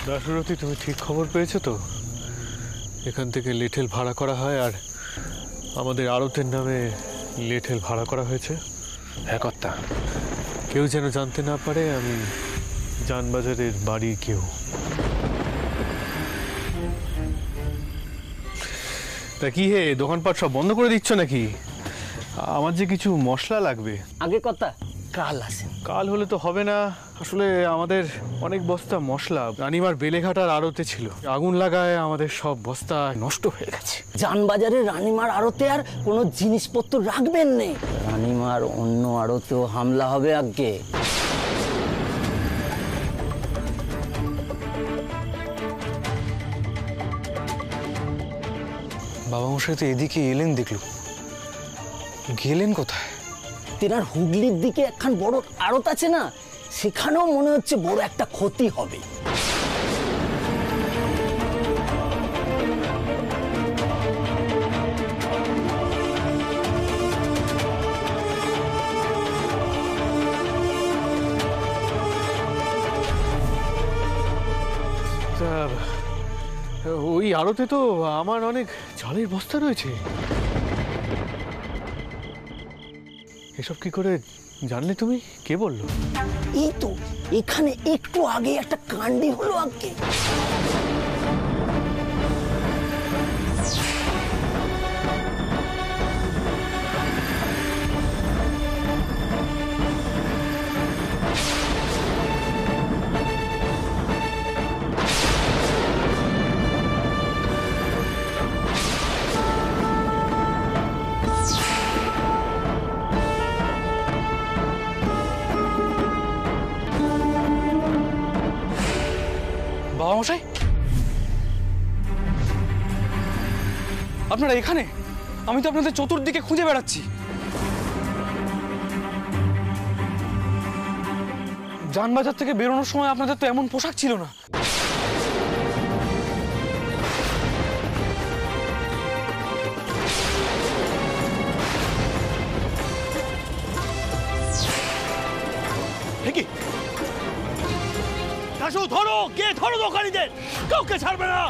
দাশরথী, তুমি ঠিক খবর পেয়েছো তো? এখান থেকে লেঠেল ভাড়া করা হয় আর আমাদের আড়তের নামে লেঠেল ভাড়া করা হয়েছে। হ্যাঁ কর্তা। কেউ যেন জানতে না পারে আমি জানবাজারের বাড়ির কেউ। তা কি হে, দোকানপাট সব বন্ধ করে দিচ্ছ নাকি? আমার যে কিছু মশলা লাগবে। আগে কথা কাল আসেন। কাল হলে তো হবে না, আসলে আমাদের অনেক বস্তা মশলা রানীমার বেলেঘাটার আড়তে ছিল, আগুন লাগায় আমাদের সব বস্তা নষ্ট হয়ে গেছে। জানবাজারে রানীমার আড়তে আর কোনো জিনিসপত্র রাখবেন নে, রানীমার অন্য আড়তেও হামলা হবে আগে। বাবা মশাই তো এদিকে এলেন, দেখলো, গেলেন কোথায়? তেনার হুগলির দিকে একখান বড় আড়ত আছে না, সেখানেও মনে হচ্ছে বড় একটা ক্ষতি হবে। ওই আড়তে তো আমার অনেক চালের বস্তা রয়েছে। এসব কি করে জানলে তুমি? কে বললো? এই তো এখানে একটু আগে একটা কাণ্ডি হলো আগে। বাবা মশাই, আপনারা এখানে? আমি তো আপনাদের চতুর্দিকে খুঁজে বেড়াচ্ছি। জানবাজার থেকে বেরোনোর সময় আপনাদের তো এমন পোশাক ছিল না। কি দাশু, ধরো, কে ধরো দোকানিদের, কাউকে ছাড়বে না।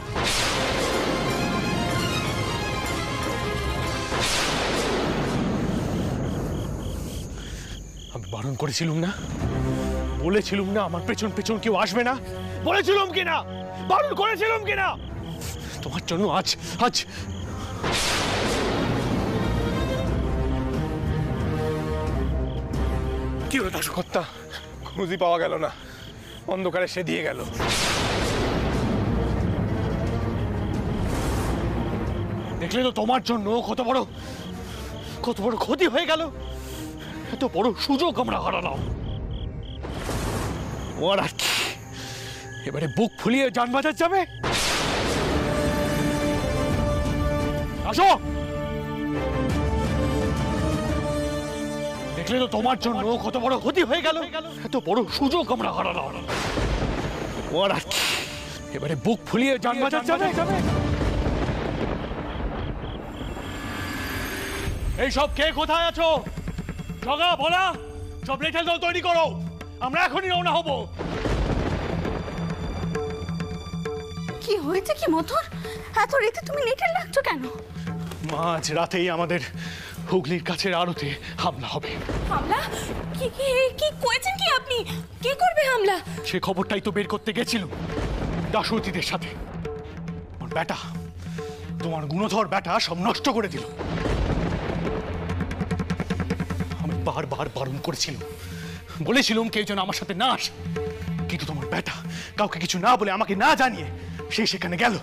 আমি বারণ করেছিলাম না? বলেছিলাম না আমার পেছন পেছন কেউ আসবে না? বলেছিলাম কিনা? বারণ করেছিলাম কিনা? তোমার জন্য আজ আজ কি হলো দাশু? কর্তা, খুঁজি পাওয়া গেল না, অন্ধকারে সে দিয়ে গেল। দেখলে তো তোমার জন্য কত বড় ক্ষতি হয়ে গেল। এত বড় সুযোগ আমরা হারালাম। ওর আর কি, এবারে বুক ফুলিয়ে জানবাজার যাবে? আসো, দেখলে তো তোমার জন্য কত বড় ক্ষতি হয়ে গেল। এত বড় সুযোগ আমরা হারালাম। ওর আর কি, এবারে বুক ফুলিয়ে জানবাজার যাবে? এই সব কে কোথায় আছো? জগা, বলা, সব লেঠেল দল তৈরি করো, আমরা এখনই রওনা হব। কি হয়েছে কি মধুর? এত রাতে তুমি লেঠেল ডাকছো কেন? মাঝ রাতেই আমাদের হুগলির কাছের আড়তে হামলা হবে। হামলা? কি কি কি করেছেন কি আপনি? কে করবে হামলা? সে খবরটাই তো বের করতে গেছিল দাশরথীদের সাথে। ওর বেটা, তোমার গুণধর বেটা সব নষ্ট করে দিল। আমি বারবার বারণ করেছিলাম, বলেছিলাম কেউ যেন আমার সাথে না আসে, কিন্তু তোমার বেটা কাউকে কিছু না বলে, আমাকে না জানিয়ে সে সেখানে গেল।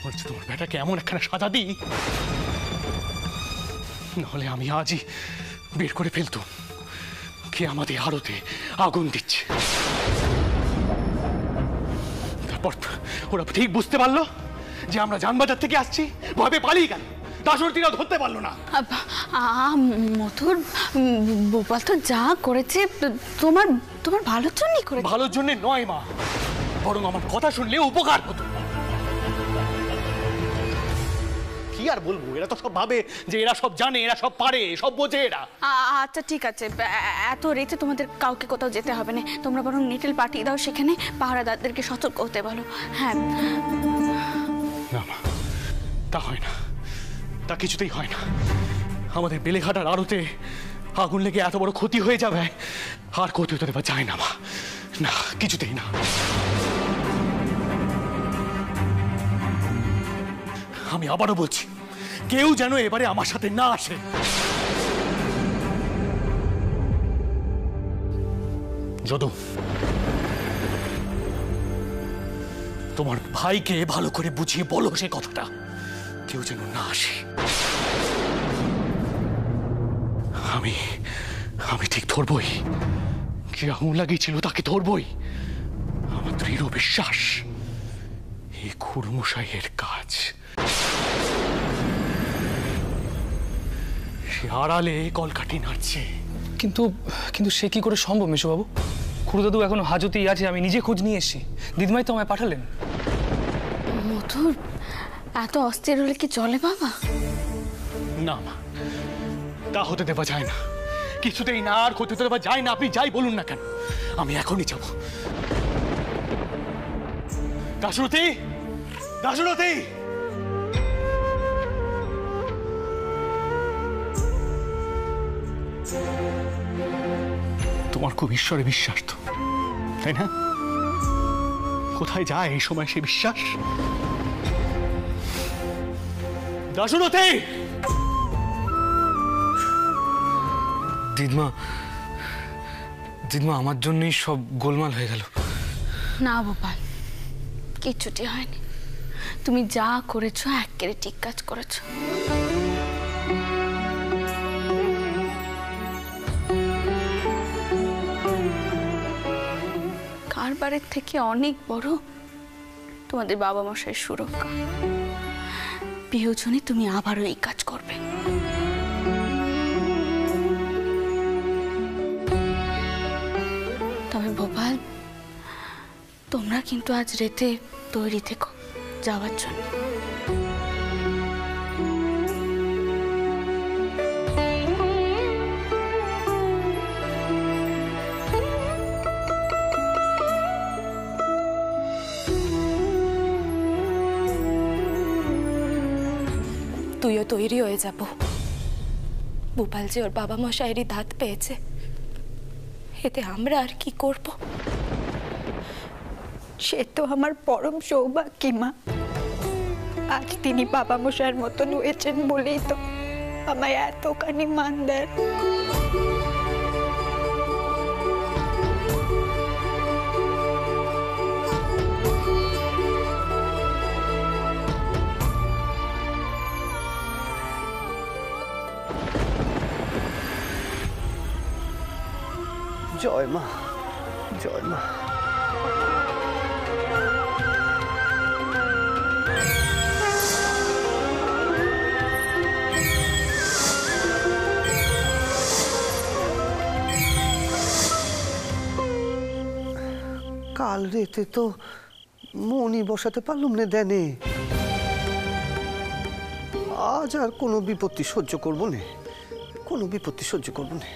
বলছে তোমার বেটাকে এমন একখানা সাজা দিই, নাহলে আমি আজই বের করে ফেলতাম কে আমাদের আড়তে আগুন দিচ্ছে। তারপর ওরা ঠিক বুঝতে পারলো যে আমরা জানবাজার থেকে আসছি, ভয়ে পালিয়ে গেল। দাশরথীরা ধরতে পারলো না। মধুর, গোপাল তো যা করেছে তোমার তোমার ভালোর জন্যই করেছে। ভালোর জন্য নয় মা, বরং আমার কথা শুনলে উপকার হতো। কি আর বলবো, এরা তো সব ভাবে যে এরা সব জানে, এরা সব পারে, সব বোঝে এরা। আচ্ছা ঠিক আছে, এত রেতে তোমাদের কাউকে কোথাও যেতে হবে না, তোমরা বরং নিটেল পাঠিয়ে দাও, সেখানে পাহারাদারদেরকে সতর্ক হতে বলো। হ্যাঁ। না মা, তা হয় না, তা কিছুতেই হয় না। আমাদের বেলেঘাটার আড়তে আগুন লেগে এত বড় ক্ষতি হয়ে যাবে আর ক্ষতি হতে দেওয়া যায় না মা, না কিছুতেই না। আমি আবারও বলছি, কেউ যেন এবারে আমার সাথে না আসে। যদু, তোমার ভাইকে ভালো করে বুঝিয়ে বলো সে কথাটা, কেউ যেন না আসে। আমি আমি ঠিক ধরবই, যে আগুন লাগিয়েছিল তাকে ধরবই। আমার দৃঢ় বিশ্বাস এই খুড়মশাইয়ের কাজ। সে আড়ালে কলকাঠি নাড়ছে। কিন্তু কিন্তু সে কি করে সম্ভব মেশোবাবু? খুড়োদাদু এখনো হাজতেই আছে, আমি নিজে খোঁজ নিয়ে এসেছি, দিদিমাই তো আমায় পাঠালেন। মধুর, এত অস্থির হলে কি চলে বাবা? না মা, তা হতে দেওয়া যায় না, কিছুতেই না, আর ক্ষতি হতে দেওয়া যায় না। আপনি যাই বলুন না কেন, আমি এখনই যাব। দাশরথী, দাশরথী, তোমার খুব ঈশ্বরে বিশ্বাস তো, তাই না? কোথায় যায় এই সময় সে বিশ্বাস? দাশরথী! দিদমা, দিদমা আমার জন্যই সব গোলমাল হয়ে গেল। না গোপাল, কিচ্ছুটি হয়নি, তুমি যা করেছো একেবারে ঠিক কাজ করেছো। কারবারের থেকে অনেক বড় তোমাদের বাবা মশাইয়ের সুরক্ষা। প্রিয়জনে তুমি আবারও এই কাজ করবে। তবে ভোপাল, তোমরা কিন্তু আজ রাতে তৈরি থেকো যাওয়ার জন্য। তুইও তৈরি হয়ে যাব। ভোপাল যে ওর বাবা মশাইয়েরই দাঁত পেয়েছে, এতে আমরা আর কি করব? সে তো আমার পরম সৌভাগ্যী মা। আজ তিনি বাবা মশাইয়ের মতন হয়েছেন বলেই তো আমায় এতখানি মান দেন। জয় মা, জয় মা। কাল রেতে তো মনই বসাতে পারলুম না দেনে। আজ আর কোনো বিপত্তি সহ্য করবো না, কোনো বিপত্তি সহ্য করবো না।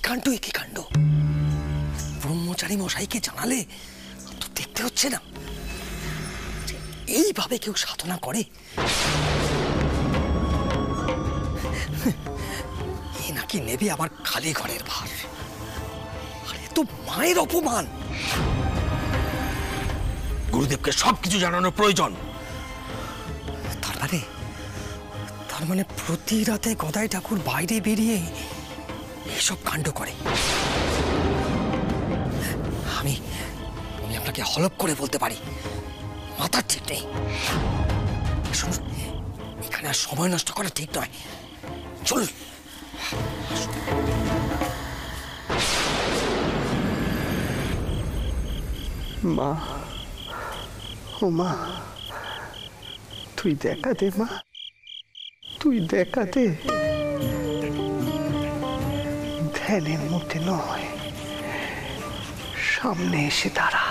কাণ্ড, কি কাণ্ড! ব্রহ্মচারী মশাইকে জানালে তো বুঝতে হচ্ছে না এইভাবে কেউ সাধনা করে? এ নাকি নেবে আবার খালি ঘরের ভার। আরে তো মায়ের অপমান। গুরুদেবকে সবকিছু জানানোর প্রয়োজন। তার মানে প্রতি রাতে গদাই ঠাকুর বাইরে বেরিয়ে এইসব কাণ্ড করে। আমি আপনাকে হলপ করে বলতে পারি মাথার ঠিক নেই। শুনুন, এখানে আর সময় নষ্ট করা ঠিক নয়, চলুন। মা, ও মা, তুই দেখা দে মা, তুই দেখা দে। ধ্যানের মধ্যে নয়, সামনে এসে দাঁড়া,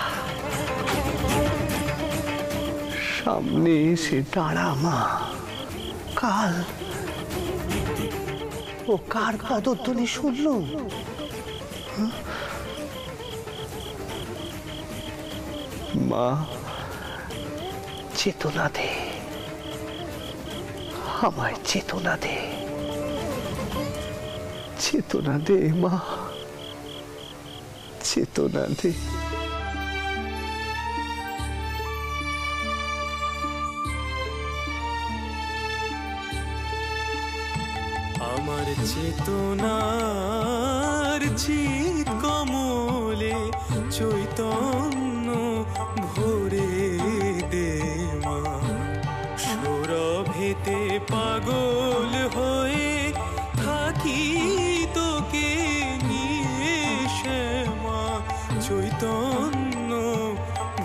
সামনে এসে দাঁড়া মা। ও কার পদধ্বনি শুনল? মা, চেতনা দে, আমায় চেতনা দে, চেতনা দে মা, চেতনা দে। আমার চেতনার চিত কমলে চৈতন্য ভরে দে মা। সৌরভেতে পাগল হয়ে থাকি তোকে নিয়ে শ্যামা। চৈতন্য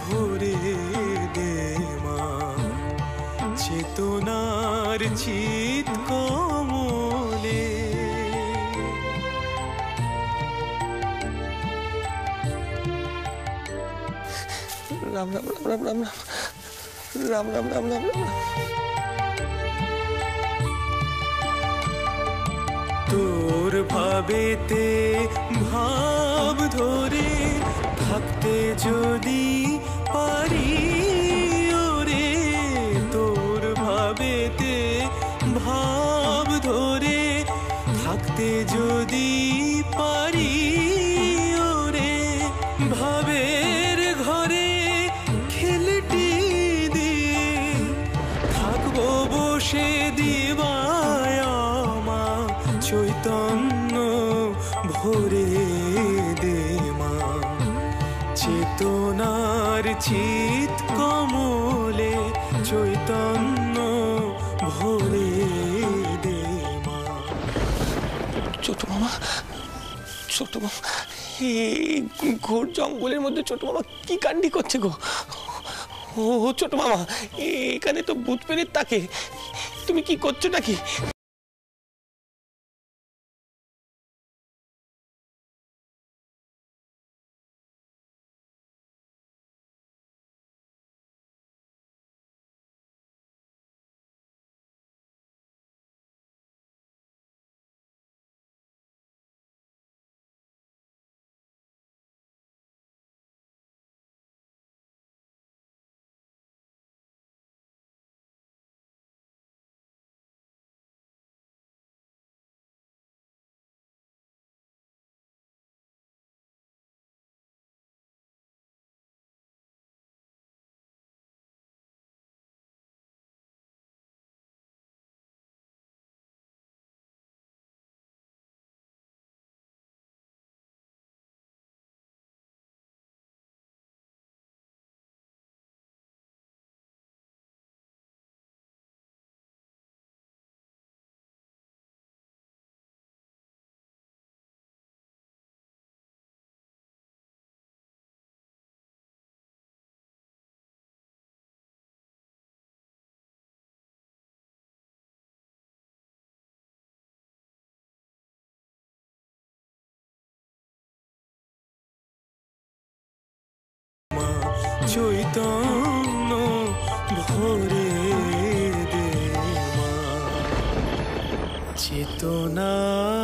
ভরে দে মা, চেতনার চিত কমলে। রাম রাম রাম রাম রাম রাম রাম রাম রাম। তোর ভাবেতে ভাব ধরে থাকতে যদি পারি ওরে, তোর ভাবেতে ভাব ধরে থাকতে যদি পারি ওরে, ভাবের ঘরে খেলটি দিয়ে থাকবো বসে দিবায়ামা। চৈতন্য ভরে দে মা, চেতনার চিত কমলে চৈতন্য ভরে দে মা। ছোট মামা, ছোট মামা, এই ঘোর জঙ্গলের মধ্যে ছোট মামা কি কান্ডি করছে গো? ও ছোট মামা, এখানে তো ভূত প্রেত থাকে, তুমি কি করছো নাকি? চৈতন্য ভরে দে মা, চেতনার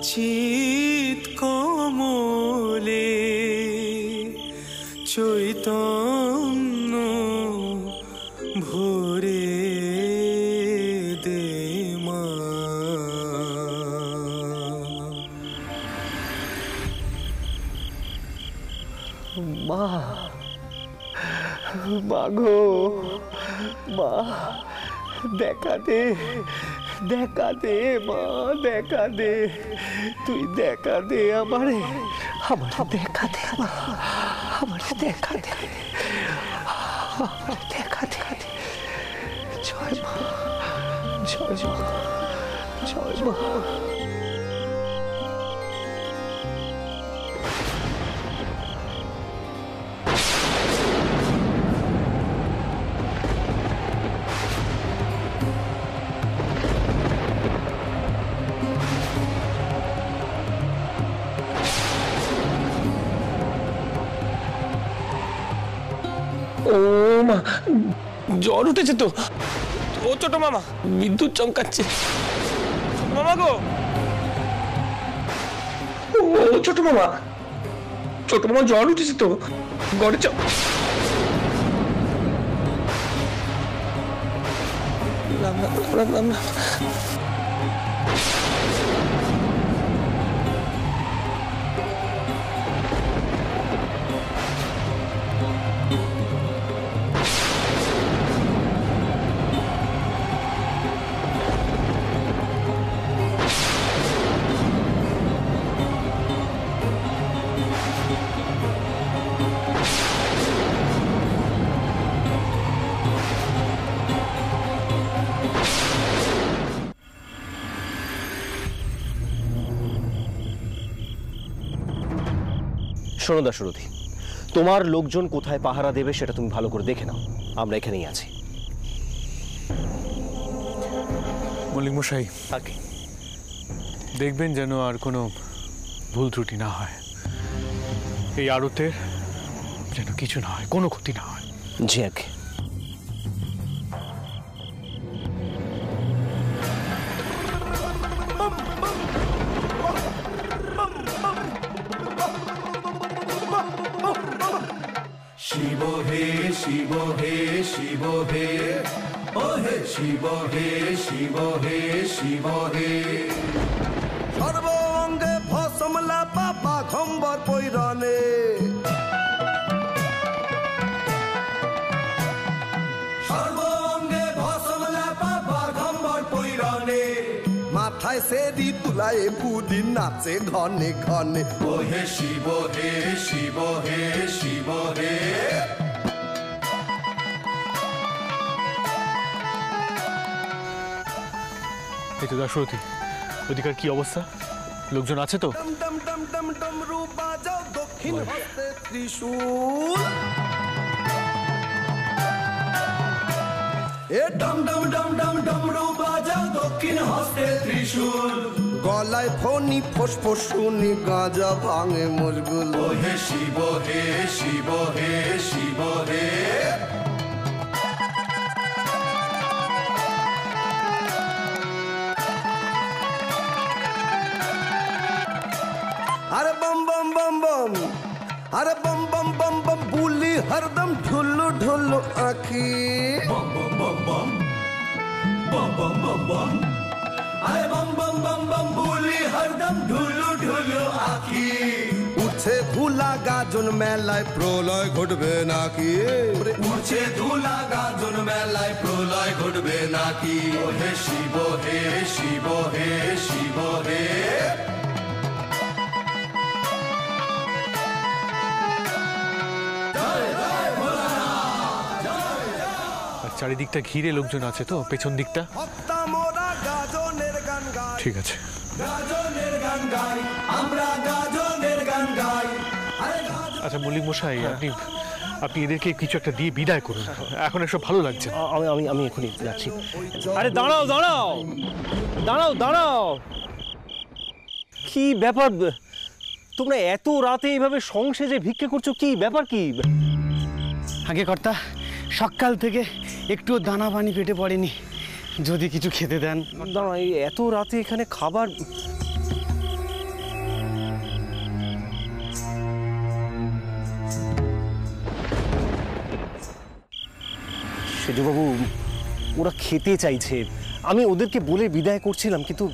চিত কমলে চৈতন্য ভরে দে মা। মা, মাগো, মা, দেখা দে, দেখা দে মা, দেখা দে, তুই দেখা দে আমারে, আমার দেখা দে মা, আমার দেখা দে, আমার দেখা দে। জয় মা, জয় মা, জয় মা। ও মা, জ্বর উঠেছে তো। ও ছোট মামা, বিদ্যুৎ চমকাচ্ছে। মামা গো, ও ছোট মামা, ছোট মামা জ্বর উঠেছে তো, ঘরে চ। রাম রাম রাম রাম রাম। শোনো দাশরথী, তোমার লোকজন কোথায় পাহারা দেবে সেটা তুমি ভালো করে দেখে নাও, আমরা এখানেই আছি। মল্লিক মশাই, থাকে দেখবেন যেন আর কোনো ভুল ত্রুটি না হয়, এই আড়তের যেন কিছু না হয়, কোনো ক্ষতি না হয়। জি আগে। শিব হে শিব হে শিব হে, ও হে শিব হে শিব হে শিব হে। সর্বঙ্গে ভসমলা পাপা ঘম্বর পৈরনে, সর্বঙ্গে ভসমলা পাপা ঘম্বর পৈরনে, মাথায় সেরি তুলায় বুড়ি নাচে ঘনে ঘনে। ও হে শিব হে শিব হে শিব হে। এই তো দাশরথী, ওদিকার কি অবস্থা? লোকজন আছে তো? ডম ডম ডম ডম ডমরু বাজাও, দক্ষিণ হস্তে ত্রিশূল। এ ডম ডম ডম ডম ডমরু বাজাও, দক্ষিণ হস্তে ত্রিশূল। গলায় ফণি ফোসফোস শুনি, গাঁজা ভাঙে মশগুল। ও হে শিব হে শিব হে শিব হে। अरे बम बम बम बम, अरे बम बम बम बम, बुली हरदम ढुल्लू ढुल्लू आखी। बम बम बम बम, बम बम बम बम, अरे बम बम बम बम, बोली हरदम ढुलू ढुलू आखी। উঠছে ধুলা গাজন মেলায়, প্রলয় ঘটবে নাকি? উঠছে ধুলা গাজন মেলায়, প্রলয় ঘটবে নাকি? ও হে শিব হে শিব হে শিব হে। চারিদিকটা ঘিরে লোকজন আছে তো, পেছন দিকটা? হত্যা মোরা গাজনের গান গাই। ঠিক আছে। গাজনের গান গাই, আমরা গাজনের গান গাই। আচ্ছা মল্লিক মশাই, আপনি এদেরকে কিছু একটা দিয়ে বিদায় করুন, এখন এসব ভালো লাগছে। আমি আমি আমি এখনই যাচ্ছি। আরে দাঁড়াও দাঁড়াও দাঁড়াও দাঁড়াও, কি ব্যাপার? তোমরা এত রাতে এইভাবে সংসেজে ভিক্ষে করছো, কি ব্যাপার? কি আগে কর্তা, সকাল থেকে একটু দানা পানি পেটে পড়েনি, যদি কিছু খেতে দেন। দাঁড়াও, এই এত রাতে এখানে খাবার? সেজবাবু, ওরা খেতে চাইছে, আমি ওদেরকে বলে বিদায় করছিলাম, কিন্তু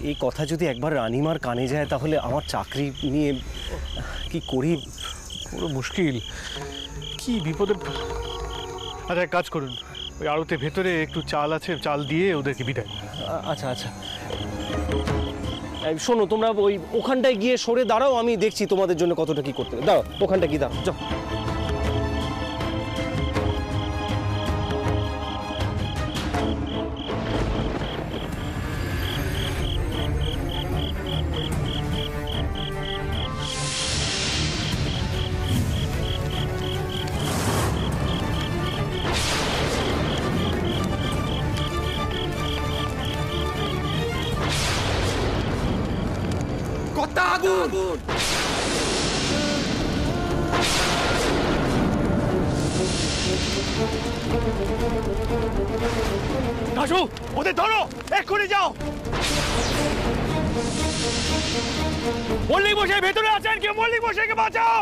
এই কথা যদি একবার রানিমার কানে যায় তাহলে আমার চাকরি নিয়ে কি করি। পুরো মুশকিল, কি বিপদে। আচ্ছা এক কাজ করুন, ওই আড়তের ভেতরে একটু চাল আছে, চাল দিয়ে ওদেরকে বিদায়। আচ্ছা আচ্ছা, শোনো তোমরা ওই ওখানটায় গিয়ে সরে দাঁড়াও, আমি দেখছি তোমাদের জন্য কতটা কি করতে। দাও ওখানটা কি দাও, যাও। কত আগুন! দাশু, ওদের ধরো, এক্ষুনি যাও। মল্লিক মশাই ভেতরে আছেন, কেউ মল্লিক মশাইকে বাঁচাও।